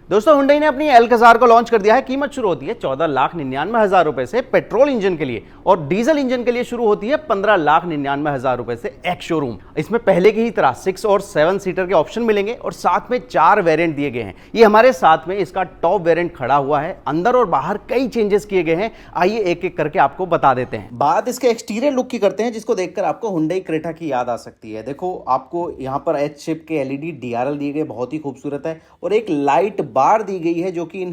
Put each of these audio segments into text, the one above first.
दोस्तों हुंडई ने अपनी एल्काजार को लॉन्च कर दिया है। कीमत शुरू होती है 14,99,000 रुपए से पेट्रोल इंजन के लिए और डीजल इंजन के लिए शुरू होती है 15,99,000 रुपए से एक्स शोरूम। इसमें पहले की ही तरह 6 और 7 सीटर के ऑप्शन मिलेंगे और साथ में 4 वेरिएंट दिए गए हैं। ये हमारे साथ में इसका टॉप वेरिएंट खड़ा हुआ है। अंदर और बाहर कई चेंजेस किए गए हैं, आइए एक एक करके आपको बता देते हैं। बात इसके एक्सटीरियर लुक की करते हैं, जिसको देखकर आपको हुंडई क्रेटा की याद आ सकती है। देखो आपको यहाँ पर एच शेप के एलईडी डीआरएल दिए गए, बहुत ही खूबसूरत है, और एक लाइट बार दी गई है जो कि इन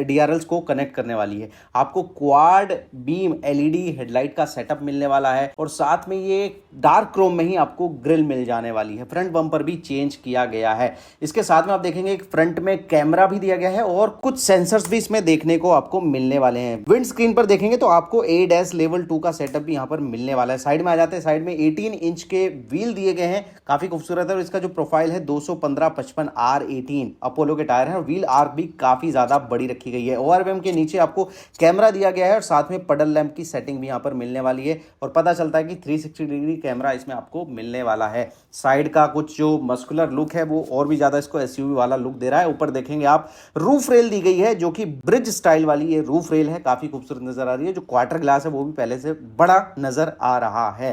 डीआरएल्स को कनेक्ट करने वाली है। आपको क्वाड बीम एलईडी हेडलाइट का सेटअप मिलने वाला है और साथ में ये डार्क क्रोम में ही आपको ग्रिल मिल जाने वाली है। फ्रंट बम्पर भी चेंज किया गया है। इसके साथ में आप देखेंगे एक फ्रंट में कैमरा भी दिया गया है और कुछ सेंसर्स भी इसमें देखने को आपको मिलने वाले हैं। विंड स्क्रीन पर देखेंगे तो आपको ADAS लेवल 2 का सेटअप भी यहाँ पर मिलने वाला है। साइड में आ जाते हैं, साइड में 18 इंच के व्हील दिए गए हैं, काफी खूबसूरत है। और इसका जो प्रोफाइल है 215/55 R18 अपोलो के टायर है और व्हील आर्क भी काफी ज्यादा बड़ी रखी गई है। ORVM के नीचे आपको कैमरा दिया गया है और साथ में पडल लैंप की सेटिंग भी यहाँ पर मिलने वाली है और पता चलता है कि 360 डिग्री कैमरा इसमें आपको मिलने वाला है। साइड का कुछ जो मस्कुलर लुक है वो और भी ज्यादा इसको SUV वाला लुक दे रहा है। ऊपर देखेंगे आप रूफ रेल दी गई है जो कि ब्रिज स्टाइल वाली ये रूफ रेल है, काफी खूबसूरत नजर आ रही है। जो क्वार्टर ग्लास है वो भी पहले से बड़ा नजर आ रहा है।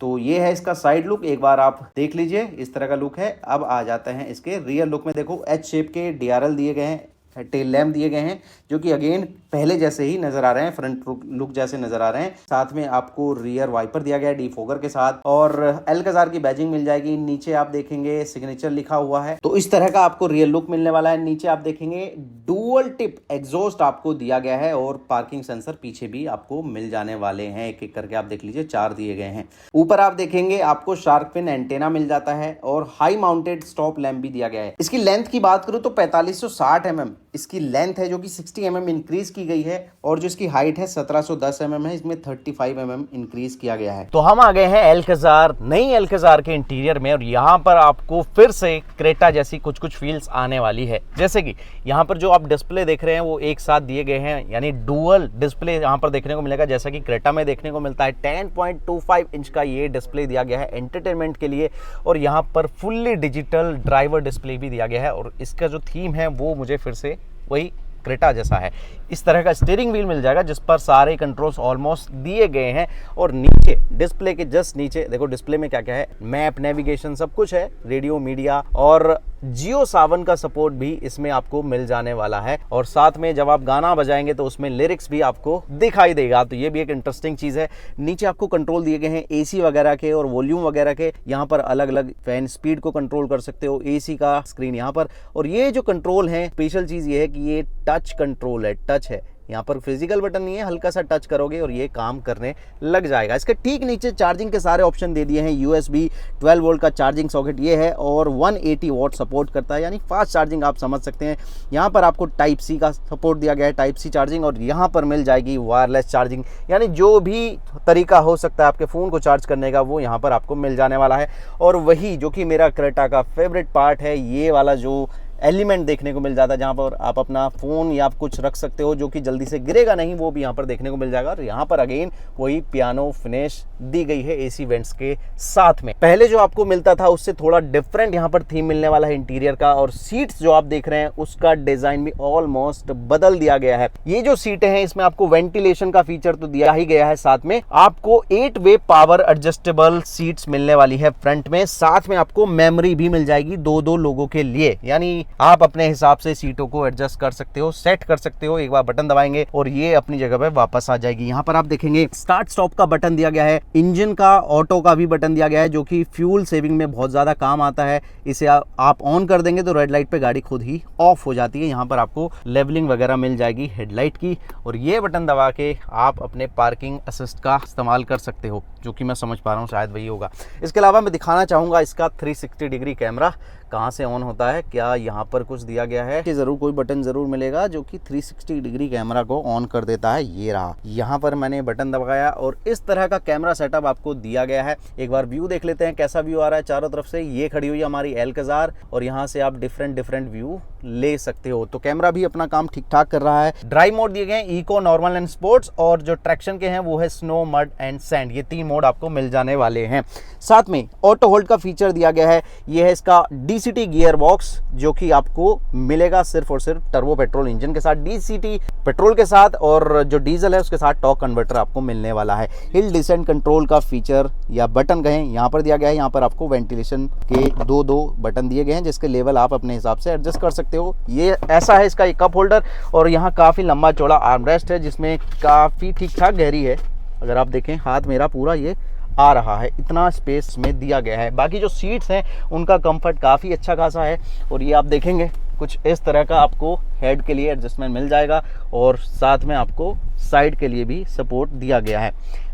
तो ये है इसका साइड लुक, एक बार आप देख लीजिए, इस तरह का लुक है। अब आ जाते हैं इसके रियर लुक में। देखो एच शेप के डीआरएल दिए गए हैं, टेल लैम्प दिए गए हैं जो कि अगेन पहले जैसे ही नजर आ रहे हैं, फ्रंट लुक जैसे नजर आ रहे हैं। साथ में आपको रियर वाइपर दिया गया है डिफोगर के साथ और एल्काजार की बैजिंग मिल जाएगी। नीचे आप देखेंगे सिग्नेचर लिखा हुआ है, तो इस तरह का आपको रियर लुक मिलने वाला है। नीचे आप देखेंगे डुअल टिप एग्जॉस्ट आपको दिया गया है और पार्किंग सेंसर पीछे भी आपको मिल जाने वाले हैं। एक एक करके आप देख लीजिए, 4 दिए गए हैं। ऊपर आप देखेंगे आपको शार्क फिन एंटेना मिल जाता है और हाई माउंटेड स्टॉप लैंप भी दिया गया है। इसकी लेंथ की बात करूं तो 4560 mm इसकी लेंथ है जो कि 60 mm इंक्रीज की गई है और जो इसकी हाइट है 1710 mm है, इसमें 35 mm इंक्रीज किया गया है। तो हम आ गए हैं एल्काजार, नई एल्काजार के इंटीरियर में और यहाँ पर आपको फिर से क्रेटा जैसी कुछ कुछ फील्स आने वाली है। जैसे कि यहाँ पर जो आप डिस्प्ले देख रहे हैं वो एक साथ दिए गए हैं, यानी डुअल डिस्प्ले यहाँ पर देखने को मिलेगा, जैसा कि क्रेटा में देखने को मिलता है। 10.25 इंच का ये डिस्प्ले दिया गया है एंटरटेनमेंट के लिए और यहाँ पर फुल्ली डिजिटल ड्राइवर डिस्प्ले भी दिया गया है और इसका जो थीम है वो मुझे फिर से वही क्रेटा जैसा है। इस तरह का स्टीयरिंग व्हील मिल जाएगा जिस पर सारे कंट्रोल्स ऑलमोस्ट दिए गए हैं और नीचे डिस्प्ले के जस्ट नीचे देखो डिस्प्ले में क्या क्या है, मैप, नेविगेशन सब कुछ है, रेडियो, मीडिया और जियो सावन का सपोर्ट भी इसमें आपको मिल जाने वाला है। और साथ में जब आप गाना बजाएंगे तो उसमें लिरिक्स भी आपको दिखाई देगा, तो ये भी एक इंटरेस्टिंग चीज है। नीचे आपको कंट्रोल दिए गए हैं AC वगैरह के और वॉल्यूम वगैरह के। यहाँ पर अलग अलग फैन स्पीड को कंट्रोल कर सकते हो, AC का स्क्रीन यहाँ पर। और ये जो कंट्रोल है, स्पेशल चीज ये है कि ये टच कंट्रोल है, टच है, यहाँ पर फिजिकल बटन नहीं है, हल्का सा टच करोगे और ये काम करने लग जाएगा। इसके ठीक नीचे चार्जिंग के सारे ऑप्शन दे दिए हैं। USB 12 वोल्ट का चार्जिंग सॉकेट ये है और 180 वॉट सपोर्ट करता है, यानी फास्ट चार्जिंग आप समझ सकते हैं। यहाँ पर आपको टाइप C का सपोर्ट दिया गया है, टाइप C चार्जिंग, और यहाँ पर मिल जाएगी वायरलेस चार्जिंग, यानी जो भी तरीका हो सकता है आपके फ़ोन को चार्ज करने का वो यहाँ पर आपको मिल जाने वाला है। और वही जो कि मेरा क्रेटा का फेवरेट पार्ट है, ये वाला जो एलिमेंट देखने को मिल जाता है जहाँ पर आप अपना फ़ोन या कुछ रख सकते हो जो कि जल्दी से गिरेगा नहीं, वो भी यहाँ पर देखने को मिल जाएगा। और यहाँ पर अगेन वही पियानो फिनिश दी गई है AC वेंट्स के साथ में। पहले जो आपको मिलता था उससे थोड़ा डिफरेंट यहाँ पर थीम मिलने वाला है इंटीरियर का, और सीट्स जो आप देख रहे हैं उसका डिजाइन भी ऑलमोस्ट बदल दिया गया है। ये जो सीटें हैं इसमें आपको वेंटिलेशन का फीचर तो दिया ही गया है, साथ में आपको 8 वे पावर एडजस्टेबल सीट्स मिलने वाली है फ्रंट में। साथ में आपको मेमोरी भी मिल जाएगी 2-2 लोगों के लिए, यानी आप अपने हिसाब से सीटों को एडजस्ट कर सकते हो, सेट कर सकते हो। एक बार बटन दबाएंगे और ये अपनी जगह पे वापस आ जाएगी। यहाँ पर आप देखेंगे स्टार्ट स्टॉप का बटन दिया गया है, इंजन का ऑटो का भी बटन दिया गया है जो कि फ्यूल सेविंग में बहुत ज्यादा काम आता है। इसे आप ऑन कर देंगे तो रेड लाइट पे गाड़ी खुद ही ऑफ हो जाती है। यहाँ पर आपको लेवलिंग वगैरह मिल जाएगी हेडलाइट की, और ये बटन दबा के आप अपने पार्किंग असिस्ट का इस्तेमाल कर सकते हो, जो कि मैं समझ पा रहा हूँ शायद वही होगा। इसके अलावा मैं दिखाना चाहूंगा इसका 360 डिग्री कैमरा कहाँ से ऑन होता है, क्या यहाँ पर कुछ दिया गया है कि जरूर कोई बटन जरूर मिलेगा जो कि 360 डिग्री कैमरा को ऑन कर देता है। ये रहा, यहाँ पर मैंने बटन दबाया और इस तरह का कैमरा सेटअप आपको दिया गया है। एक बार व्यू देख लेते हैं कैसा व्यू आ रहा है चारों तरफ से। ये खड़ी हुई है हमारी एल्काजार और यहाँ से आप डिफरेंट व्यू ले सकते हो। तो कैमरा भी अपना काम ठीक ठाक कर रहा है। ड्राइव मोड दिए गए हैं इको, नॉर्मल एंड स्पोर्ट्स, और जो ट्रैक्शन के हैं वो है स्नो, मड एंड सैंड। ये 3 मोड आपको मिल जाने वाले हैं। साथ में ऑटो होल्ड का फीचर दिया गया है। ये है इसका DCT गियर बॉक्स जो कि ही आपको मिलेगा सिर्फ और सिर्फ टर्बो पेट्रोल इंजन के साथ, DCT पेट्रोल के साथ, और जो डीजल है उसके साथ टॉर्क कन्वर्टर आपको मिलने वाला है। हिल डिसेंट कंट्रोल का फीचर या बटन कहें यहाँ पर दिया गया है। यहाँ पर आपको वेंटिलेशन के दो बटन दिए गए हैं जिसके लेवल आप अपने हिसाब से एडजस्ट कर सकते हो। ये ऐसा है इसका एक कप होल्डर, और यहाँ काफ़ी लंबा चौड़ा आर्मरेस्ट है जिसमें काफ़ी ठीक ठाक गहरी है। अगर आप देखें हाथ मेरा पूरा ये आ रहा है, इतना स्पेस में दिया गया है। बाकी जो सीट्स हैं उनका कंफर्ट काफ़ी अच्छा खासा है, और ये आप देखेंगे कुछ इस तरह का आपको हेड के लिए एडजस्टमेंट मिल जाएगा, और साथ में आपको साइड के लिए भी सपोर्ट दिया गया है।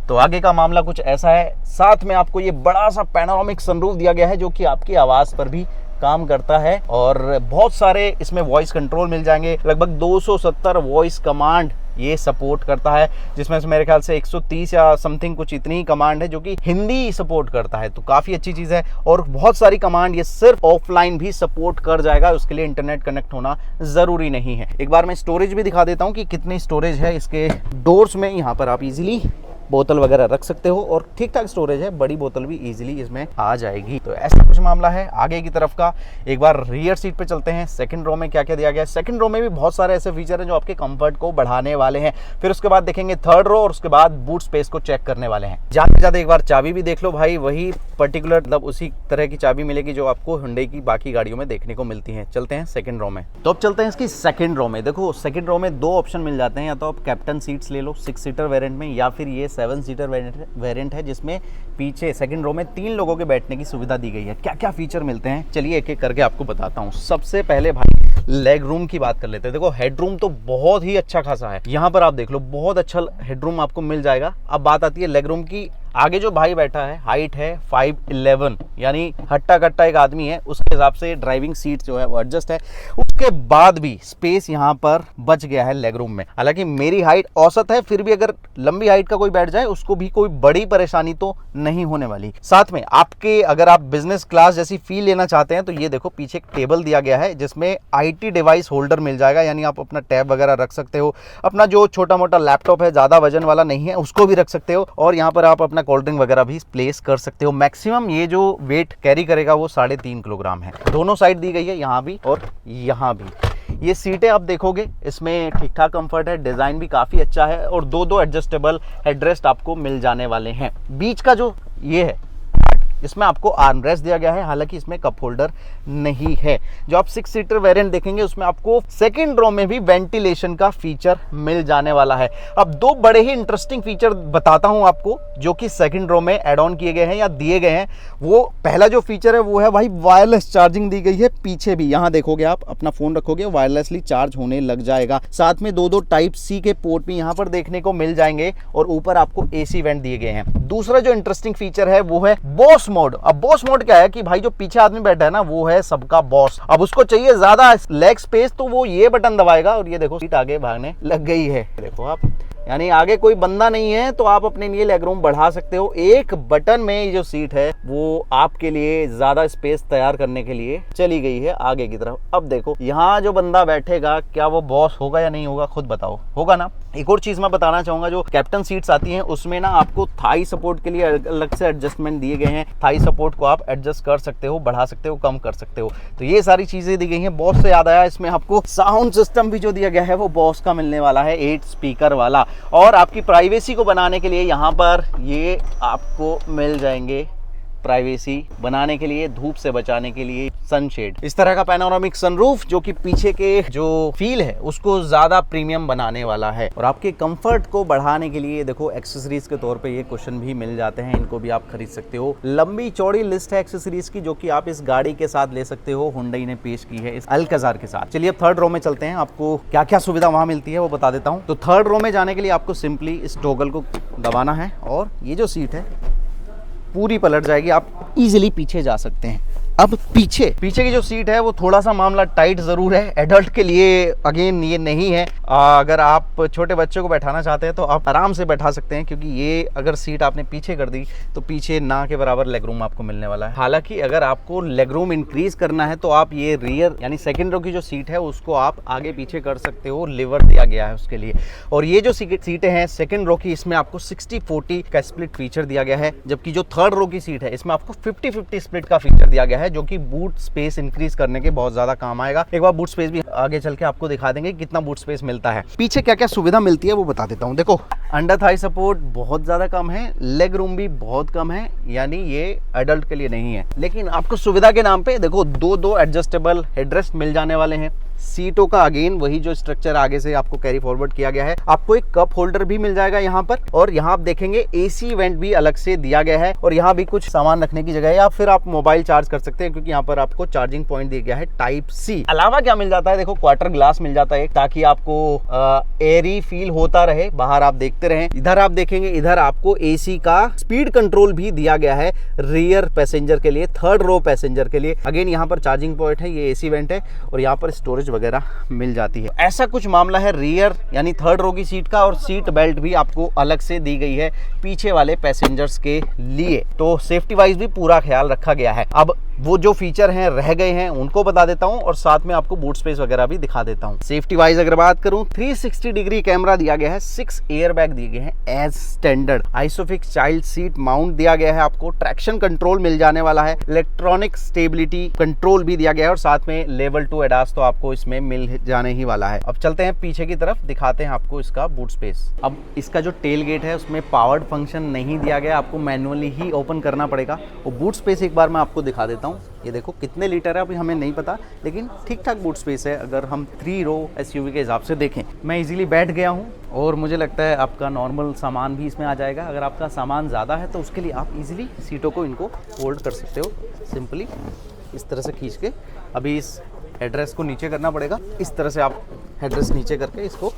तो आगे का मामला कुछ ऐसा है। साथ में आपको ये बड़ा सा पैनोरामिक सनरूफ दिया गया है जो कि आपकी आवाज़ पर भी काम करता है, और बहुत सारे इसमें वॉइस कंट्रोल मिल जाएंगे। लगभग 270 वॉइस कमांड ये सपोर्ट करता है, जिसमें से मेरे ख्याल से 130 या समथिंग कुछ इतनी ही कमांड है जो कि हिंदी सपोर्ट करता है। तो काफ़ी अच्छी चीज़ है, और बहुत सारी कमांड ये सिर्फ ऑफलाइन भी सपोर्ट कर जाएगा, उसके लिए इंटरनेट कनेक्ट होना ज़रूरी नहीं है। एक बार मैं स्टोरेज भी दिखा देता हूँ कि कितनी स्टोरेज है इसके डोर्स में। यहाँ पर आप इजीली बोतल वगैरह रख सकते हो, और ठीक ठाक स्टोरेज है, बड़ी बोतल भी इजीली इसमें आ जाएगी। तो ऐसा कुछ मामला है आगे की तरफ का। एक बार रियर सीट पे चलते हैं, सेकंड रो में क्या क्या दिया गया है। सेकंड रो में भी बहुत सारे ऐसे फीचर हैं जो आपके कंफर्ट को बढ़ाने वाले हैं। फिर उसके बाद देखेंगे थर्ड रो, और उसके बाद बूट स्पेस को चेक करने वाले हैं। जाते जाते एक बार चाबी भी देख लो भाई, वही पर्टिकुलर मतलब उसी तरह की चाबी मिलेगी जो आपको हुंडई की बाकी गाड़ियों में देखने को मिलती है। चलते हैं सेकंड रो में। तो अब चलते हैं इसकी सेकंड रो में। देखो सेकंड रो में 2 ऑप्शन मिल जाते हैं, या तो आप कैप्टन सीट्स ले लो 6 सीटर वेरिएंट में, या फिर ये 7 सीटर वेरिएंट है जिसमें पीछे सेकंड रो में 3 लोगों के बैठने की सुविधा दी गई है। क्या क्या फीचर मिलते हैं चलिए एक एक करके आपको बताता हूँ। सबसे पहले भाई लेग रूम की बात कर लेते हैं। देखो हेड रूम तो बहुत ही अच्छा खासा है, यहाँ पर आप देख लो बहुत अच्छा हेड रूम आपको मिल जाएगा। अब बात आती है लेग रूम की। आगे जो भाई बैठा है हाइट है 5'11", यानी हट्टा कट्टा एक आदमी है, उसके हिसाब से ड्राइविंग सीट जो है वो एडजस्ट है। उसके बाद भी स्पेस यहाँ पर बच गया है लेग रूम में। हालांकि मेरी हाइट औसत है, फिर भी अगर लंबी हाइट का कोई बैठ जाए उसको भी कोई बड़ी परेशानी तो नहीं होने वाली। साथ में आपके अगर आप बिजनेस क्लास जैसी फील लेना चाहते हैं तो ये देखो पीछे एक टेबल दिया गया है जिसमें IT डिवाइस होल्डर मिल जाएगा, यानी आप अपना टैब वगैरह रख सकते हो। अपना जो छोटा मोटा लैपटॉप है, ज़्यादा वजन वाला नहीं है, उसको भी रख सकते हो, और यहाँ पर आप अपना कोल्ड ड्रिंक वगैरह भी प्लेस कर सकते हो। मैक्सिमम ये जो वेट कैरी करेगा वो 3.5 किलोग्राम है। दोनों साइड दी गई है, यहाँ भी और यहाँ भी। ये सीटें आप देखोगे इसमें ठीक ठाक कंफर्ट है, डिज़ाइन भी काफ़ी अच्छा है, और 2 एडजस्टेबल हेडरेस्ट आपको मिल जाने वाले हैं। बीच का जो ये है इसमें आपको आर्मरेस्ट दिया गया है, हालांकि इसमें कप होल्डर नहीं है। जो आप 6 सीटर वेरिएंट देखेंगे उसमें आपको सेकंड रो में भी वेंटिलेशन का फीचर मिल जाने वाला है। अब 2 बड़े ही इंटरेस्टिंग फीचर बताता हूं आपको जो कि सेकंड रो में ऐड ऑन किए गए हैं या दिए गए हैं। वो पहला जो फीचर है वो है भाई वायरलेस चार्जिंग दी गई है। पीछे भी यहाँ देखोगे आप अपना फोन रखोगे वायरलेसली चार्ज होने लग जाएगा। साथ में 2 टाइप C के पोर्ट भी यहाँ पर देखने को मिल जाएंगे, और ऊपर आपको AC वेंट दिए गए हैं। दूसरा जो इंटरेस्टिंग फीचर है वो है बॉस मोड। अब बॉस मोड क्या है कि भाई जो पीछे आदमी बैठा है ना वो है सबका बॉस। अब उसको चाहिए ज्यादा लेग स्पेस तो वो ये बटन दबाएगा, और ये देखो सीट आगे भागने लग गई है। देखो आप, यानी आगे कोई बंदा नहीं है तो आप अपने लिए लेग रूम बढ़ा सकते हो। एक बटन में ये जो सीट है वो आपके लिए ज्यादा स्पेस तैयार करने के लिए चली गई है आगे की तरफ। अब देखो यहाँ जो बंदा बैठेगा क्या वो बॉस होगा या नहीं होगा, खुद बताओ, होगा ना। एक और चीज मैं बताना चाहूंगा, जो कैप्टन सीट्स आती हैं उसमें ना आपको थाई सपोर्ट के लिए अलग से एडजस्टमेंट दिए गए हैं। थाई सपोर्ट को आप एडजस्ट कर सकते हो, बढ़ा सकते हो, कम कर सकते हो। तो ये सारी चीजें दी गई हैं। बॉस से याद आया, इसमें आपको साउंड सिस्टम भी जो दिया गया है वो बॉस का मिलने वाला है, 8 स्पीकर वाला। और आपकी प्राइवेसी को बनाने के लिए यहाँ पर ये आपको मिल जाएंगे, प्राइवेसी बनाने के लिए, धूप से बचाने के लिए सनशेड। इस तरह का पैनोरामिक सनरूफ जो कि पीछे के जो फील है उसको ज्यादा प्रीमियम बनाने वाला है। और आपके कंफर्ट को बढ़ाने के लिए देखो एक्सेसरीज के तौर पे ये कुशन भी मिल जाते हैं, इनको भी आप खरीद सकते हो। लंबी चौड़ी लिस्ट है एक्सेसरीज की जो कि आप इस गाड़ी के साथ ले सकते हो, हुंडई ने पेश की है इस अल्काजार के साथ। चलिए अब थर्ड रो में चलते हैं, आपको क्या क्या सुविधा वहां मिलती है वो बता देता हूँ। तो थर्ड रो में जाने के लिए आपको सिंपली इस टॉगल को दबाना है, और ये जो सीट है पूरी पलट जाएगी, आप इजीली पीछे जा सकते हैं। अब पीछे की जो सीट है वो थोड़ा सा मामला टाइट जरूर है, एडल्ट के लिए अगेन ये नहीं है। अगर आप छोटे बच्चे को बैठाना चाहते हैं तो आप आराम से बैठा सकते हैं, क्योंकि ये अगर सीट आपने पीछे कर दी तो पीछे ना के बराबर लेग रूम आपको मिलने वाला है। हालांकि अगर आपको लेग रूम इंक्रीज करना है तो आप ये रियर यानी सेकंड रो की जो सीट है उसको आप आगे पीछे कर सकते हो, लिवर दिया गया है उसके लिए। और ये जो सीटें हैं सेकंड रो की, इसमें आपको 60-40 का स्प्लिट फीचर दिया गया है, जबकि जो थर्ड रो की सीट है इसमें आपको 50-50 स्प्लिट का फीचर दिया गया है। है, जो कि बूट स्पेस इंक्रीज करने के बहुत ज्यादा काम आएगा। एक बार बूट स्पेस भी आगे चल के आपको दिखा देंगे कितना बूट स्पेस मिलता है। पीछे क्या क्या सुविधा मिलती है वो बता देता हूँ। देखो, अंडर थाई सपोर्ट बहुत ज्यादा कम है, लेग रूम भी बहुत कम है, यानी ये एडल्ट के लिए नहीं है। लेकिन आपको सुविधा के नाम पे देखो दो एडजस्टेबल हेडरेस्ट मिल जाने वाले हैं। सीटों का अगेन वही जो स्ट्रक्चर आगे से आपको कैरी फॉरवर्ड किया गया है। आपको एक कप होल्डर भी मिल जाएगा यहाँ पर, और यहाँ आप देखेंगे एसी वेंट भी अलग से दिया गया है, और यहाँ भी कुछ सामान रखने की जगह है, या फिर आप मोबाइल चार्ज कर सकते हैं, क्योंकि यहाँ पर आपको चार्जिंग पॉइंट दिया गया है टाइप सी। अलावा क्या मिल जाता है, देखो क्वार्टर ग्लास मिल जाता है, ताकि आपको एयरी फील होता रहे, बाहर आप देखते रहें। इधर आप देखेंगे, इधर आपको एसी का स्पीड कंट्रोल भी दिया गया है रियर पैसेंजर के लिए, थर्ड रो पैसेंजर के लिए। अगेन यहाँ पर चार्जिंग पॉइंट है, ये एसी वेंट है, और यहाँ पर स्टोरेज वगैरह मिल जाती है। ऐसा कुछ मामला है रियर यानी थर्ड रो की सीट का, और सीट बेल्ट भी आपको अलग से दी गई है पीछे वाले पैसेंजर्स के लिए। तो सेफ्टी वाइज भी पूरा ख्याल रखा गया है। अब वो जो फीचर हैं रह गए हैं उनको बता देता हूं, और साथ में आपको बूट स्पेस वगैरह भी दिखा देता हूं। सेफ्टी वाइज अगर बात करूं, 360 डिग्री कैमरा दिया गया है, 6 एयर बैग दिए गए हैं as standard, isofix child seat mount दिया गया है, आपको ट्रैक्शन कंट्रोल मिल जाने वाला है, इलेक्ट्रॉनिक स्टेबिलिटी कंट्रोल भी दिया गया है, और साथ में लेवल 2 एडास तो आपको इसमें मिल जाने ही वाला है। अब चलते हैं पीछे की तरफ, दिखाते हैं आपको इसका बूट स्पेस। अब इसका जो टेल गेट है उसमें पावर्ड फंक्शन नहीं दिया गया, आपको मैनुअली ही ओपन करना पड़ेगा। और बूट स्पेस एक बार मैं आपको दिखा देता हूँ। ये देखो कितने लीटर है अभी हमें नहीं पता, लेकिन ठीक ठाक बूट स्पेस है अगर हम 3 रो एसयूवी के हिसाब से देखें। मैं इजीली बैठ गया हूँ, और मुझे लगता है आपका नॉर्मल सामान भी इसमें आ जाएगा। अगर आपका सामान ज़्यादा है तो उसके लिए आप इजीली सीटों को इनको फोल्ड कर सकते हो, सिंपली इस तरह से खींच के। अभी इस हेडरेस्ट को नीचे करना पड़ेगा, इस तरह से आप हेडरेस्ट नीचे करके इसको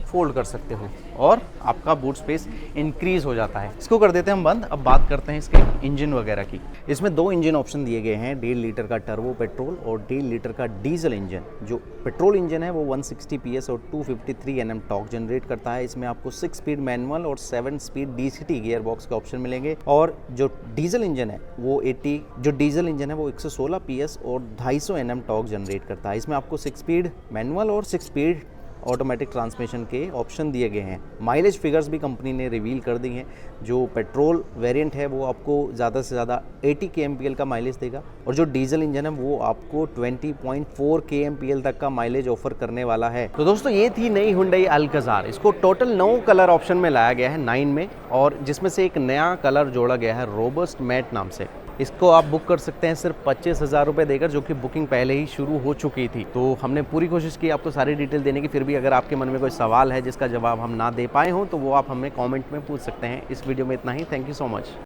फोल्ड कर सकते हो, और आपका बूट स्पेस इंक्रीज हो जाता है। इसको कर देते हैं हम बंद। अब बात करते हैं इसके इंजन वगैरह की। इसमें 2 इंजन ऑप्शन दिए गए हैं, 1.5 लीटर का टर्बो पेट्रोल और 1.5 लीटर का डीजल इंजन। जो पेट्रोल इंजन है वो 160 PS और 253 Nm टॉर्क जनरेट करता है। इसमें आपको 6 स्पीड मैनुअल और 7 स्पीड DCT गियर बॉक्स के ऑप्शन मिलेंगे। और जो डीजल इंजन है वो 116 PS और 250 Nm टॉर्क जनरेट करता है। इसमें आपको 6 स्पीड मैनुअल और 6 स्पीड ऑटोमेटिक ट्रांसमिशन के ऑप्शन दिए गए हैं। माइलेज फिगर्स भी कंपनी ने रिवील कर दी हैं। जो पेट्रोल वेरिएंट है वो आपको ज़्यादा से ज़्यादा 80 kmpl का माइलेज देगा, और जो डीजल इंजन है वो आपको 20.4 kmpl तक का माइलेज ऑफर करने वाला है। तो दोस्तों ये थी नई हुंडई अल्काज़ार। इसको टोटल 9 कलर ऑप्शन में लाया गया है, 9 में, और जिसमें से एक नया कलर जोड़ा गया है रोबस्ट मैट नाम से। इसको आप बुक कर सकते हैं सिर्फ 25,000 रुपये देकर, जो कि बुकिंग पहले ही शुरू हो चुकी थी। तो हमने पूरी कोशिश की आपको सारी डिटेल देने की, फिर भी अगर आपके मन में कोई सवाल है जिसका जवाब हम ना दे पाए हों तो वो आप हमें कमेंट में पूछ सकते हैं। इस वीडियो में इतना ही। Thank you so much.